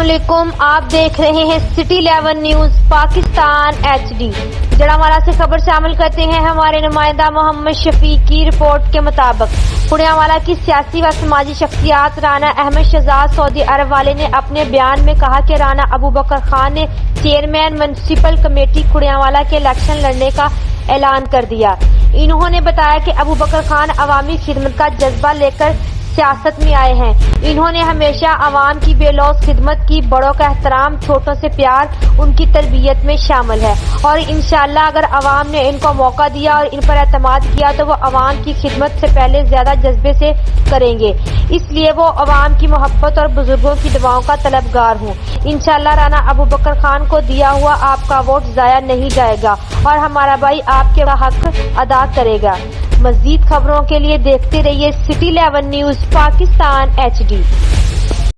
अस्सलामुअलैकुम, आप देख रहे हैं city 11 news Pakistan HD। Jaranwala से खबर शामिल करते हैं हमारे नुमाइंदा मोहम्मद शफीक की रिपोर्ट के मुताबिक पुण्यावाला की सियासी व समाजी शख्सियत राना अहमद शहजाद सऊदी अरब वाले ने अपने बयान में कहा कि राना अबू बकर खान ने चेयरमैन म्युनिसिपल कमेटी कुड़ियावाला के इलेक्शन लड़ने का ऐलान कर दिया। इन्होंने बताया कि अबू बकर खान अवामी खिदमत का जज्बा लेकर सियासत में आए हैं। इन्होंने हमेशा अवाम की बेलौस खिदमत की, बड़ों का एहतराम, छोटों से प्यार उनकी तरबियत में शामिल है और इंशाअल्लाह अगर अवाम ने इनको मौका दिया और इन पर एतमाद किया तो वो अवाम की खिदमत से पहले ज्यादा जज्बे से करेंगे। इसलिए वो अवाम की मोहब्बत और बुजुर्गों की दुआओं का तलबगार हूँ। इंशाअल्लाह राना अबू बकर खान को दिया हुआ आपका वोट जाया नहीं जाएगा और हमारा भाई आपके हक अदा करेगा। मजीद खबरों के लिए देखते रहिए सिटी 11 न्यूज पाकिस्तान HD।